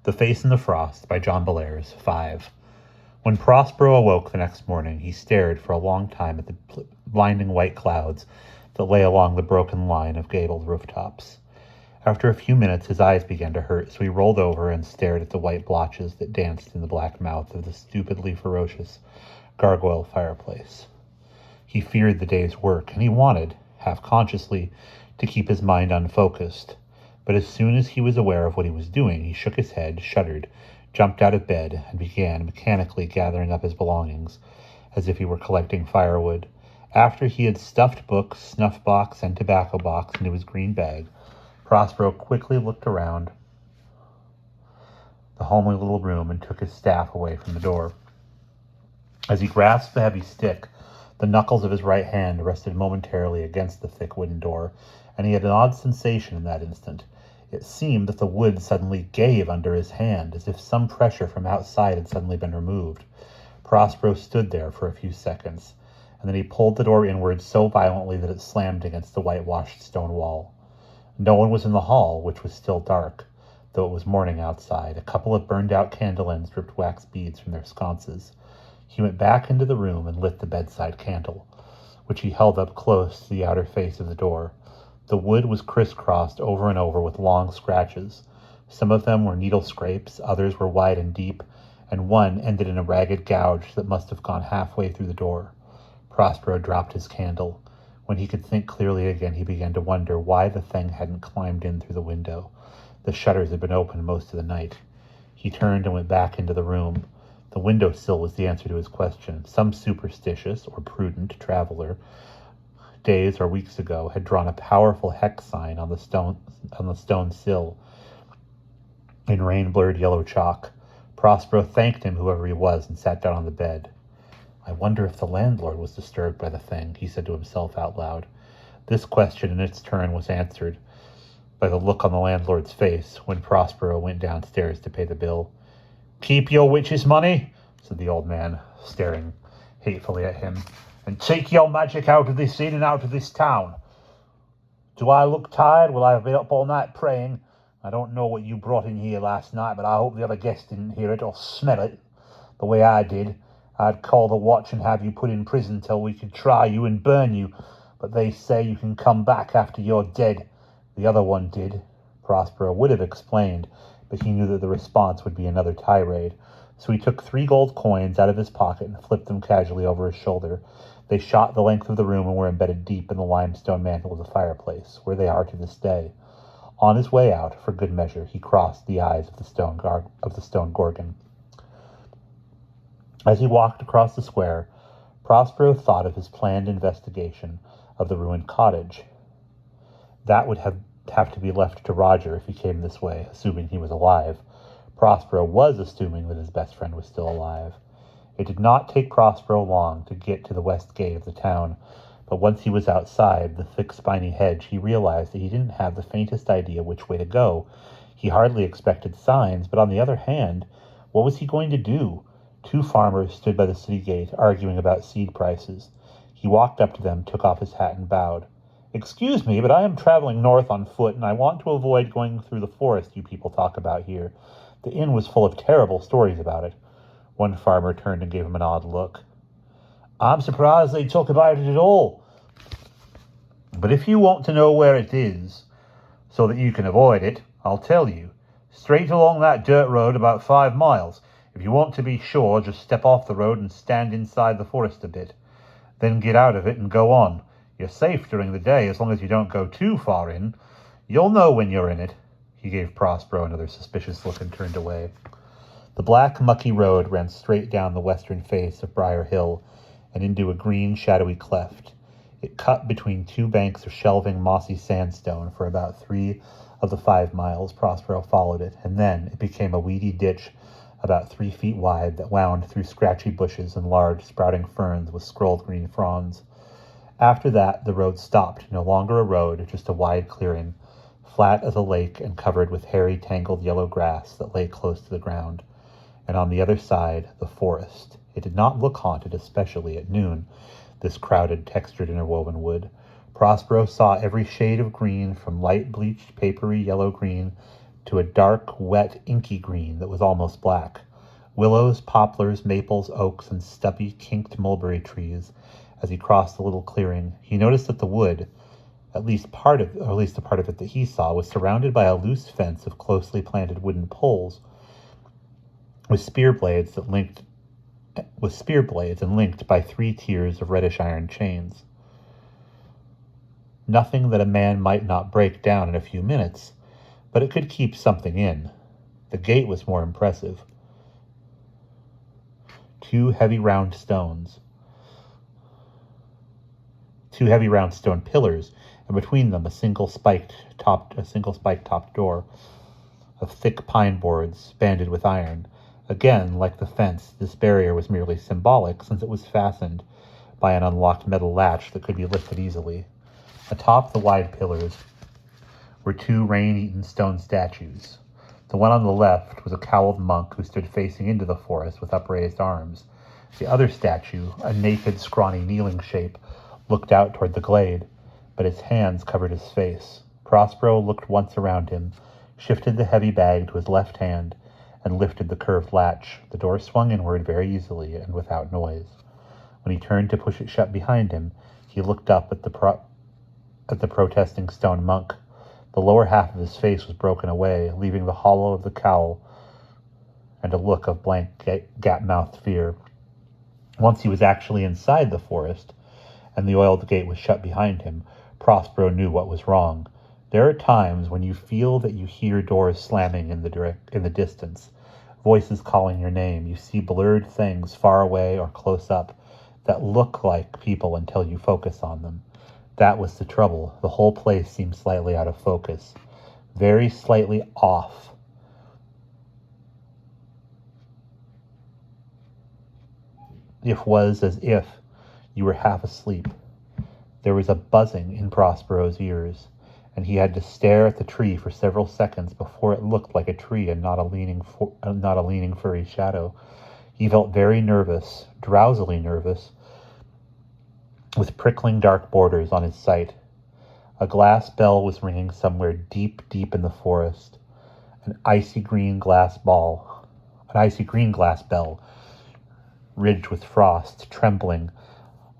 The Face in the Frost by John Bellairs, 5. When Prospero awoke the next morning, he stared for a long time at the blinding white clouds that lay along the broken line of gabled rooftops. After a few minutes, his eyes began to hurt, so he rolled over and stared at the white blotches that danced in the black mouth of the stupidly ferocious gargoyle fireplace. He feared the day's work, and he wanted, half-consciously, to keep his mind unfocused. But as soon as he was aware of what he was doing, he shook his head, shuddered, jumped out of bed, and began mechanically gathering up his belongings, as if he were collecting firewood. After he had stuffed books, snuff-box, and tobacco box into his green bag, Prospero quickly looked around the homely little room and took his staff away from the door. As he grasped the heavy stick, the knuckles of his right hand rested momentarily against the thick wooden door, and he had an odd sensation in that instant. It seemed that the wood suddenly gave under his hand, as if some pressure from outside had suddenly been removed. Prospero stood there for a few seconds, and then he pulled the door inward so violently that it slammed against the whitewashed stone wall. No one was in the hall, which was still dark, though it was morning outside. A couple of burned-out candle ends dripped wax beads from their sconces. He went back into the room and lit the bedside candle, which he held up close to the outer face of the door. The wood was crisscrossed over and over with long scratches. Some of them were needle scrapes, others were wide and deep, and one ended in a ragged gouge that must have gone halfway through the door. Prospero dropped his candle. When he could think clearly again, he began to wonder why the thing hadn't climbed in through the window. The shutters had been open most of the night. He turned and went back into the room. The windowsill was the answer to his question. Some superstitious or prudent traveler, days or weeks ago, had drawn a powerful hex sign on the stone sill in rain-blurred yellow chalk. Prospero thanked him, whoever he was, and sat down on the bed. "I wonder if the landlord was disturbed by the thing," he said to himself out loud. This question in its turn was answered by the look on the landlord's face when Prospero went downstairs to pay the bill. "Keep your witch's money," said the old man, staring hatefully at him, "and take your magic out of this inn and out of this town. Do I look tired? Well, I've been up all night praying. I don't know what you brought in here last night, but I hope the other guests didn't hear it or smell it the way I did. I'd call the watch and have you put in prison till we could try you and burn you, but they say you can come back after you're dead. The other one did." Prospero would have explained, but he knew that the response would be another tirade. So he took 3 gold coins out of his pocket and flipped them casually over his shoulder. They shot the length of the room and were embedded deep in the limestone mantel of the fireplace, where they are to this day. On his way out, for good measure, he crossed the eyes of the stone gorgon. As he walked across the square, Prospero thought of his planned investigation of the ruined cottage. That would have to be left to Roger if he came this way, assuming he was alive. Prospero was assuming that his best friend was still alive. It did not take Prospero long to get to the west gate of the town, but once he was outside the thick spiny hedge, he realized that he didn't have the faintest idea which way to go. He hardly expected signs, but on the other hand, what was he going to do? 2 farmers stood by the city gate, arguing about seed prices. He walked up to them, took off his hat, and bowed. "Excuse me, but I am traveling north on foot, and I want to avoid going through the forest you people talk about here. The inn was full of terrible stories about it." One farmer turned and gave him an odd look. "I'm surprised they talk about it at all. But if you want to know where it is, so that you can avoid it, I'll tell you. Straight along that dirt road about 5 miles. If you want to be sure, just step off the road and stand inside the forest a bit. Then get out of it and go on. You're safe during the day as long as you don't go too far in. You'll know when you're in it." He gave Prospero another suspicious look and turned away. The black, mucky road ran straight down the western face of Briar Hill and into a green, shadowy cleft. It cut between 2 banks of shelving, mossy sandstone for about 3 of the 5 miles Prospero followed it, and then it became a weedy ditch about 3 feet wide that wound through scratchy bushes and large, sprouting ferns with scrolled green fronds. After that, the road stopped, no longer a road, just a wide clearing, flat as a lake and covered with hairy, tangled yellow grass that lay close to the ground. And on the other side, the forest. It did not look haunted, especially at noon, this crowded, textured, interwoven wood. Prospero saw every shade of green, from light bleached, papery yellow-green to a dark, wet, inky green that was almost black. Willows, poplars, maples, oaks, and stubby, kinked mulberry trees. As he crossed the little clearing, he noticed that the wood, at least the part of it that he saw, was surrounded by a loose fence of closely planted wooden poles with spear blades and linked by 3 tiers of reddish iron chains. Nothing that a man might not break down in a few minutes, but it could keep something in. The gate was more impressive. 2 heavy round stone pillars, and between them a single spiked topped door of thick pine boards banded with iron. Again, like the fence, this barrier was merely symbolic, since it was fastened by an unlocked metal latch that could be lifted easily. Atop the wide pillars were 2 rain-eaten stone statues. The one on the left was a cowled monk who stood facing into the forest with upraised arms. The other statue, a naked, scrawny kneeling shape, looked out toward the glade, but its hands covered his face. Prospero looked once around him, shifted the heavy bag to his left hand, and lifted the curved latch. The door swung inward very easily and without noise. When he turned to push it shut behind him, he looked up at the protesting stone monk. The lower half of his face was broken away, leaving the hollow of the cowl and a look of blank, gap-mouthed fear. Once he was actually inside the forest, and the oiled gate was shut behind him, Prospero knew what was wrong. There are times when you feel that you hear doors slamming in the distance, voices calling your name. You see blurred things far away or close up that look like people until you focus on them. That was the trouble. The whole place seemed slightly out of focus, very slightly off. It was as if you were half asleep. There was a buzzing in Prospero's ears, and he had to stare at the tree for several seconds before it looked like a tree and not a leaning furry shadow. He felt very nervous, drowsily nervous, with prickling dark borders on his sight. A glass bell was ringing somewhere deep, deep in the forest. An icy green glass bell, ridged with frost, trembling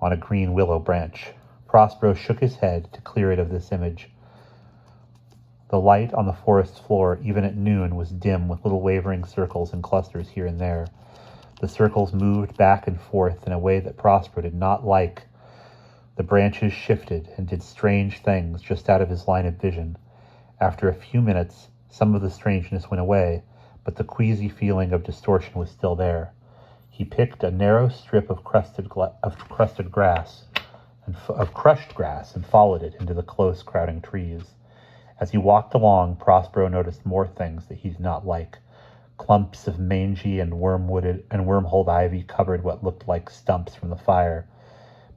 on a green willow branch. Prospero shook his head to clear it of this image. The light on the forest floor, even at noon, was dim with little wavering circles and clusters here and there. The circles moved back and forth in a way that Prospero did not like. The branches shifted and did strange things just out of his line of vision. After a few minutes, some of the strangeness went away, but the queasy feeling of distortion was still there. He picked a narrow strip of crushed grass and followed it into the close crowding trees. As he walked along, Prospero noticed more things that he did not like. Clumps of mangy and worm-holed ivy covered what looked like stumps from the fire.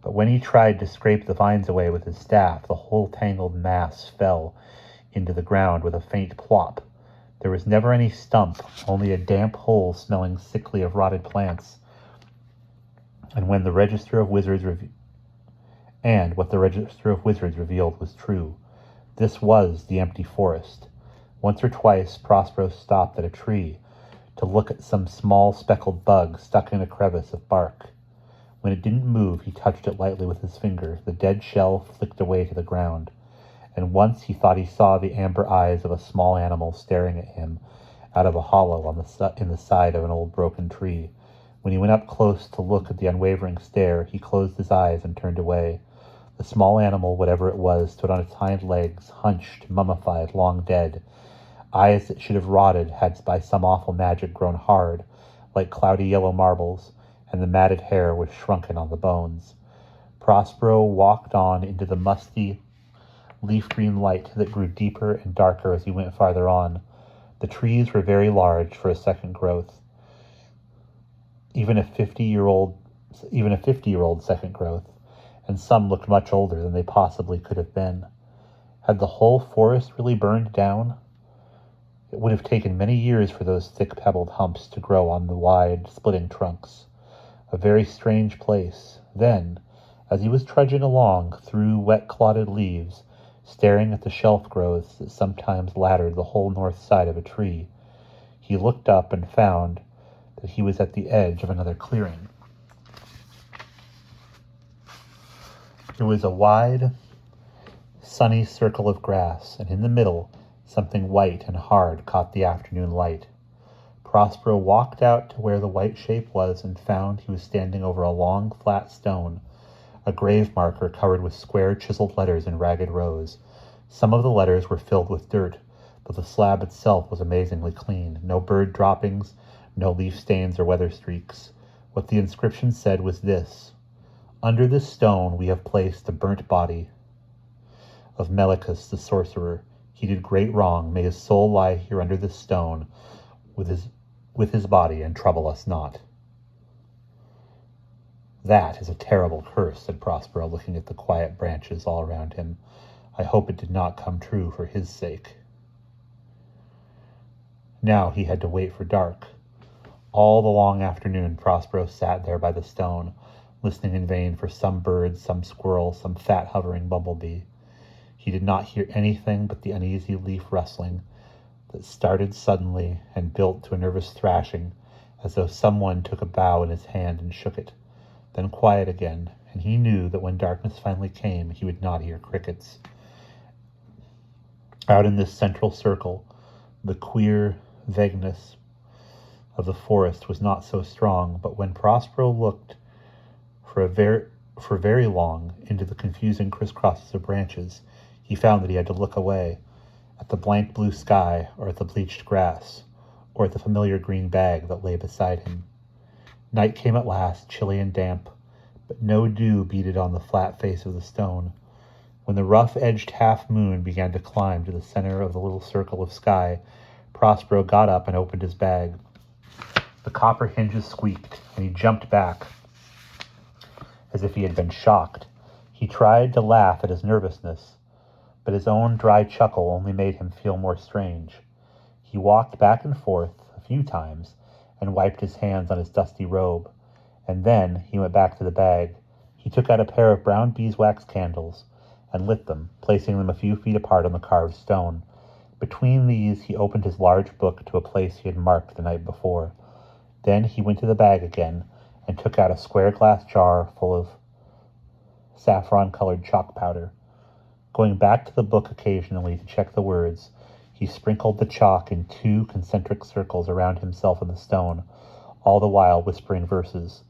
But when he tried to scrape the vines away with his staff, the whole tangled mass fell into the ground with a faint plop. There was never any stump, only a damp hole smelling sickly of rotted plants. And what the Register of Wizards revealed was true. This was the empty forest. Once or twice, Prospero stopped at a tree to look at some small speckled bug stuck in a crevice of bark. When it didn't move, he touched it lightly with his finger. The dead shell flicked away to the ground. And once he thought he saw the amber eyes of a small animal staring at him out of a hollow in the side of an old broken tree. When he went up close to look at the unwavering stare, he closed his eyes and turned away. The small animal, whatever it was, stood on its hind legs, hunched, mummified, long dead. Eyes that should have rotted had by some awful magic grown hard, like cloudy yellow marbles, and the matted hair was shrunken on the bones. Prospero walked on into the musty, leaf-green light that grew deeper and darker as he went farther on. The trees were very large for a second growth, even a 50-year-old second growth, and some looked much older than they possibly could have been. Had the whole forest really burned down? It would have taken many years for those thick pebbled humps to grow on the wide, splitting trunks. A very strange place. Then, as he was trudging along through wet, clotted leaves, staring at the shelf growths that sometimes laddered the whole north side of a tree. He looked up and found that he was at the edge of another clearing. It was a wide, sunny circle of grass, and in the middle, something white and hard caught the afternoon light. Prospero walked out to where the white shape was and found he was standing over a long, flat stone, a grave marker covered with square, chiseled letters in ragged rows. Some of the letters were filled with dirt, but the slab itself was amazingly clean. No bird droppings, no leaf stains or weather streaks. What the inscription said was this: "Under this stone we have placed the burnt body of Melicus the sorcerer. He did great wrong. May his soul lie here under this stone with his body and trouble us not." "That is a terrible curse," said Prospero, looking at the quiet branches all around him. "I hope it did not come true for his sake." Now he had to wait for dark. All the long afternoon Prospero sat there by the stone, listening in vain for some bird, some squirrel, some fat hovering bumblebee. He did not hear anything but the uneasy leaf rustling that started suddenly and built to a nervous thrashing, as though someone took a bough in his hand and shook it. Then quiet again, and he knew that when darkness finally came, he would not hear crickets. Out in this central circle, the queer vagueness of the forest was not so strong, but when Prospero looked for very long into the confusing crisscrosses of branches, he found that he had to look away, at the blank blue sky, or at the bleached grass, or at the familiar green bag that lay beside him. Night came at last, chilly and damp, but no dew beaded on the flat face of the stone. When the rough-edged half-moon began to climb to the center of the little circle of sky, Prospero got up and opened his bag. The copper hinges squeaked, and he jumped back as if he had been shocked. He tried to laugh at his nervousness, but his own dry chuckle only made him feel more strange. He walked back and forth a few times and wiped his hands on his dusty robe, and then he went back to the bag. He took out a pair of brown beeswax candles and lit them, placing them a few feet apart on the carved stone. Between these he opened his large book to a place he had marked the night before. Then he went to the bag again and took out a square glass jar full of saffron-colored chalk powder. Going back to the book occasionally to check the words, he sprinkled the chalk in 2 concentric circles around himself and the stone, all the while whispering verses.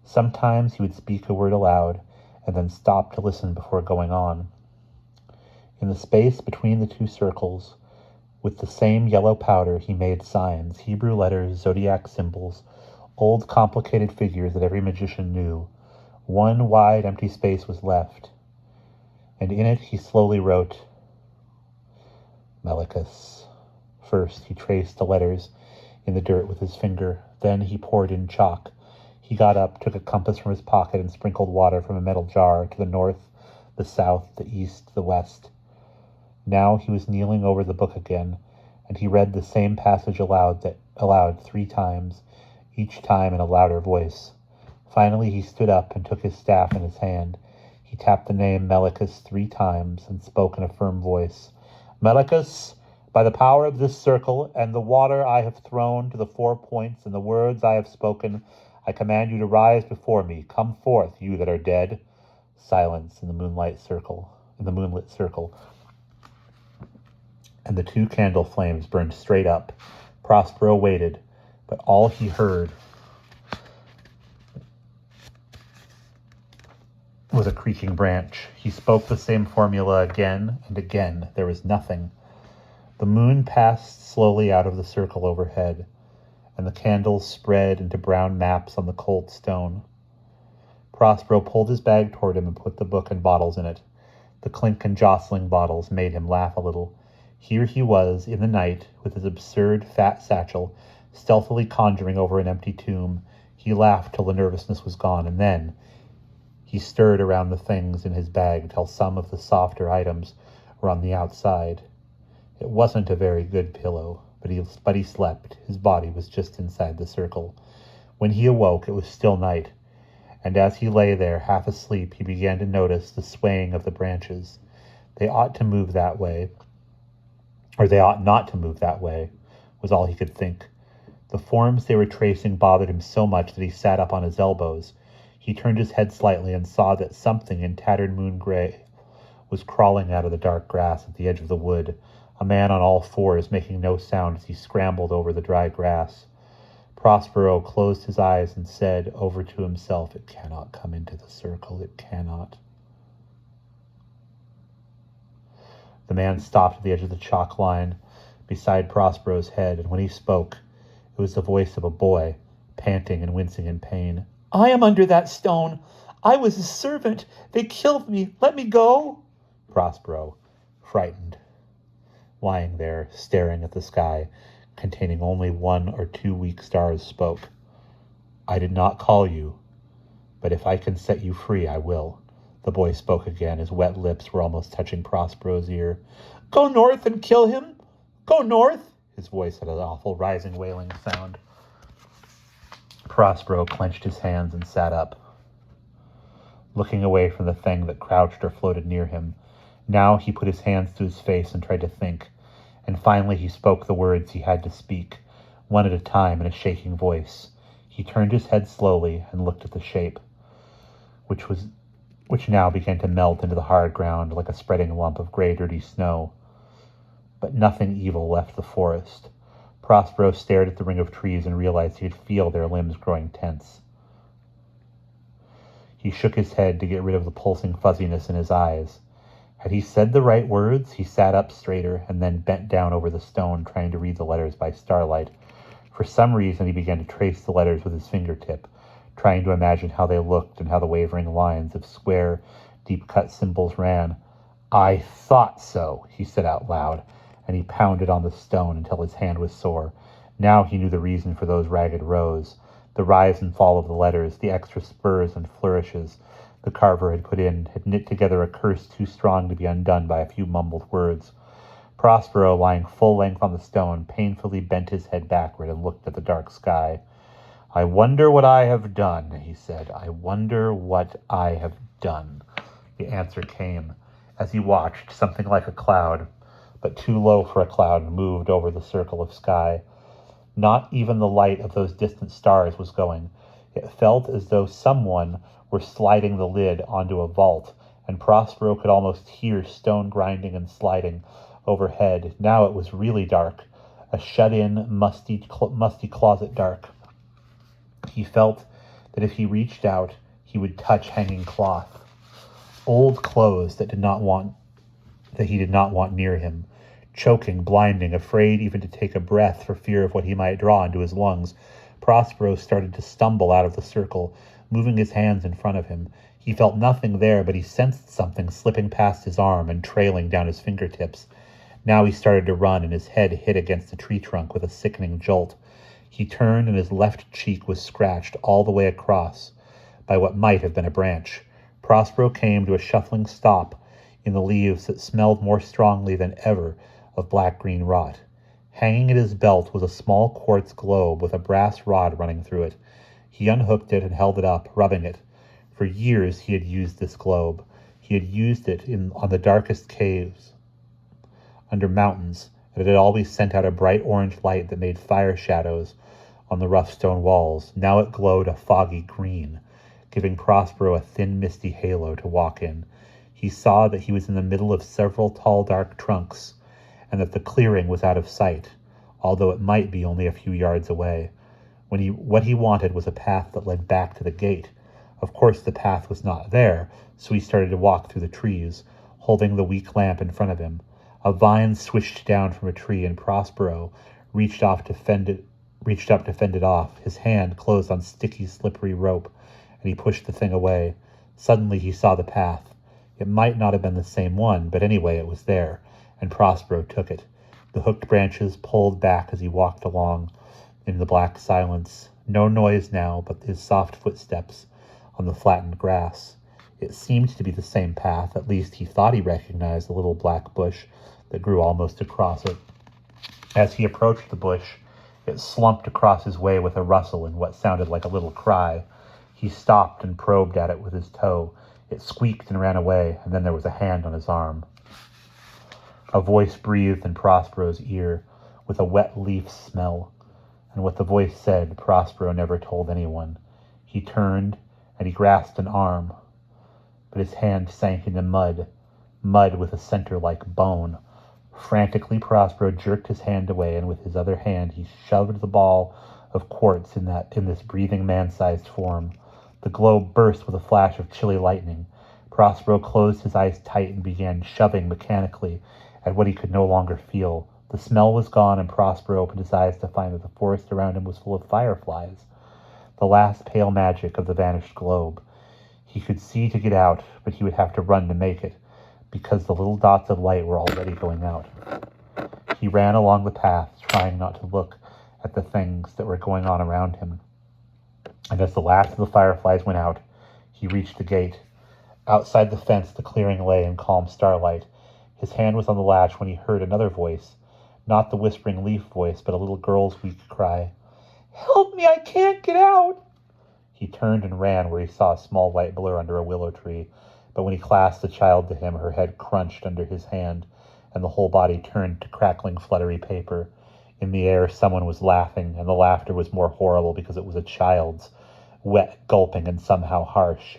Sometimes he would speak a word aloud, and then stop to listen before going on. In the space between the 2 circles, with the same yellow powder, he made signs, Hebrew letters, zodiac symbols, old complicated figures that every magician knew. One wide empty space was left, and in it he slowly wrote, Melicus. First he traced the letters in the dirt with his finger. Then he poured in chalk. He got up, took a compass from his pocket, and sprinkled water from a metal jar to the north, the south, the east, the west. Now he was kneeling over the book again, and he read the same passage aloud 3 times, each time in a louder voice. Finally he stood up and took his staff in his hand. He tapped the name Melicus 3 times and spoke in a firm voice. Melicus, by the power of this circle and the water I have thrown to the 4 points and the words I have spoken, I command you to rise before me. Come forth, you that are dead. Silence in the moonlit circle. And the 2 candle flames burned straight up. Prospero waited, but all he heard was a creaking branch. He spoke the same formula again and again. There was nothing. The moon passed slowly out of the circle overhead, and the candles spread into brown maps on the cold stone. Prospero pulled his bag toward him and put the book and bottles in it. The clink and jostling bottles made him laugh a little. Here he was, in the night, with his absurd fat satchel, stealthily conjuring over an empty tomb. He laughed till the nervousness was gone, and then he stirred around the things in his bag till some of the softer items were on the outside. It wasn't a very good pillow, but he slept. His body was just inside the circle. When he awoke, it was still night, and as he lay there, half asleep, he began to notice the swaying of the branches. They ought to move that way, or they ought not to move that way, was all he could think. The forms they were tracing bothered him so much that he sat up on his elbows. He turned his head slightly and saw that something in tattered moon gray was crawling out of the dark grass at the edge of the wood, a man on all fours making no sound as he scrambled over the dry grass. Prospero closed his eyes and said over to himself, "It cannot come into the circle, it cannot." The man stopped at the edge of the chalk line beside Prospero's head, and when he spoke, it was the voice of a boy, panting and wincing in pain. "I am under that stone. I was a servant. They killed me. Let me go." Prospero, frightened, lying there, staring at the sky, containing only 1 or 2 weak stars, spoke. "I did not call you, but if I can set you free, I will." The boy spoke again. His wet lips were almost touching Prospero's ear. "Go north and kill him. Go north." His voice had an awful rising, wailing sound. Prospero clenched his hands and sat up, looking away from the thing that crouched or floated near him. Now he put his hands to his face and tried to think, and finally he spoke the words he had to speak, one at a time in a shaking voice. He turned his head slowly and looked at the shape, which now began to melt into the hard ground like a spreading lump of gray, dirty snow. But nothing evil left the forest. Prospero stared at the ring of trees and realized he could feel their limbs growing tense. He shook his head to get rid of the pulsing fuzziness in his eyes. Had he said the right words? He sat up straighter and then bent down over the stone, trying to read the letters by starlight. For some reason, he began to trace the letters with his fingertip, trying to imagine how they looked and how the wavering lines of square, deep-cut symbols ran. "I thought so," he said out loud, and he pounded on the stone until his hand was sore. Now he knew the reason for those ragged rows, the rise and fall of the letters, the extra spurs and flourishes the carver had put in, had knit together a curse too strong to be undone by a few mumbled words. Prospero, lying full length on the stone, painfully bent his head backward and looked at the dark sky. "I wonder what I have done," he said. "I wonder what I have done." The answer came. As he watched, something like a cloud, but too low for a cloud, moved over the circle of sky. Not even the light of those distant stars was going. It felt as though someone were sliding the lid onto a vault, and Prospero could almost hear stone grinding and sliding overhead. Now it was really dark, a shut-in, musty closet dark. He felt that if he reached out, he would touch hanging cloth, old clothes that he did not want near him. Choking, blinding, afraid even to take a breath for fear of what he might draw into his lungs, Prospero started to stumble out of the circle, moving his hands in front of him. He felt nothing there, but he sensed something slipping past his arm and trailing down his fingertips. Now he started to run, and his head hit against a tree trunk with a sickening jolt. He turned, and his left cheek was scratched all the way across by what might have been a branch. Prospero came to a shuffling stop in the leaves that smelled more strongly than ever of black-green rot. Hanging at his belt was a small quartz globe with a brass rod running through it. He unhooked it and held it up, rubbing it. For years he had used this globe. He had used it on the darkest caves, under mountains, and it had always sent out a bright orange light that made fire shadows on the rough stone walls. Now it glowed a foggy green, giving Prospero a thin, misty halo to walk in. He saw that he was in the middle of several tall, dark trunks, and that the clearing was out of sight, although it might be only a few yards away. What he wanted was a path that led back to the gate. Of course the path was not there, so he started to walk through the trees, holding the weak lamp in front of him. A vine swished down from a tree, and Prospero reached up to fend it off. His hand closed on sticky, slippery rope, and he pushed the thing away. Suddenly he saw the path. It might not have been the same one, but anyway it was there, and Prospero took it. The hooked branches pulled back as he walked along in the black silence. No noise now but his soft footsteps on the flattened grass. It seemed to be the same path. At least he thought he recognized the little black bush that grew almost across it. As he approached the bush, it slumped across his way with a rustle and what sounded like a little cry. He stopped and probed at it with his toe. It squeaked and ran away, and then there was a hand on his arm. A voice breathed in Prospero's ear with a wet leaf smell, and what the voice said Prospero never told anyone. He turned, and he grasped an arm, but his hand sank into mud with a center like bone. Frantically, Prospero jerked his hand away, and with his other hand he shoved the ball of quartz in this breathing man-sized form. The globe burst with a flash of chilly lightning. Prospero closed his eyes tight and began shoving mechanically at what he could no longer feel. The smell was gone, and Prospero opened his eyes to find that the forest around him was full of fireflies, the last pale magic of the vanished globe. He could see to get out, but he would have to run to make it, because the little dots of light were already going out. He ran along the path, trying not to look at the things that were going on around him. And as the last of the fireflies went out, he reached the gate. Outside the fence, the clearing lay in calm starlight. His hand was on the latch when he heard another voice, not the whispering leaf voice, but a little girl's weak cry. "Help me, I can't get out!" He turned and ran where he saw a small white blur under a willow tree, but when he clasped the child to him, her head crunched under his hand, and the whole body turned to crackling, fluttery paper. In the air, someone was laughing, and the laughter was more horrible because it was a child's, wet, gulping, and somehow harsh.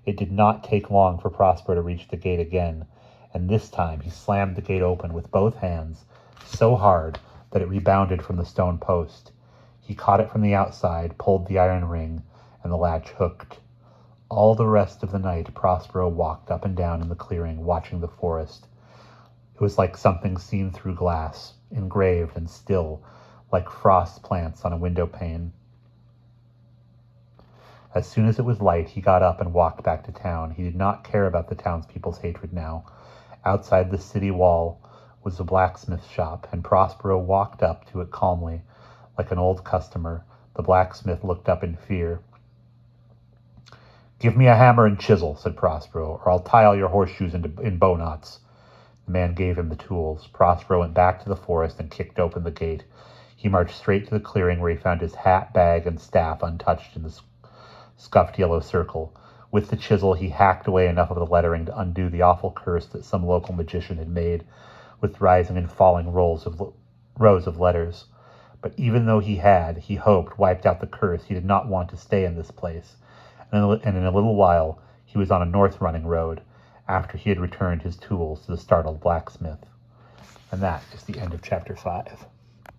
It did not take long for Prospero to reach the gate again, and this time he slammed the gate open with both hands, so hard that it rebounded from the stone post. He caught it from the outside, pulled the iron ring, and the latch hooked. All the rest of the night, Prospero walked up and down in the clearing, watching the forest. It was like something seen through glass, engraved and still, like frost plants on a window pane. As soon as it was light, he got up and walked back to town. He did not care about the townspeople's hatred now. Outside the city wall was a blacksmith shop, and Prospero walked up to it calmly, like an old customer. The blacksmith looked up in fear. "Give me a hammer and chisel," said Prospero, "or I'll tie all your horseshoes in bow knots." The man gave him the tools. Prospero went back to the forest and kicked open the gate. He marched straight to the clearing where he found his hat, bag, and staff untouched in the scuffed yellow circle. With the chisel, he hacked away enough of the lettering to undo the awful curse that some local magician had made with rising and falling rows of letters. But even though he hoped, wiped out the curse, he did not want to stay in this place. And in a little while, he was on a north-running road, after he had returned his tools to the startled blacksmith. And that is the end of chapter 5.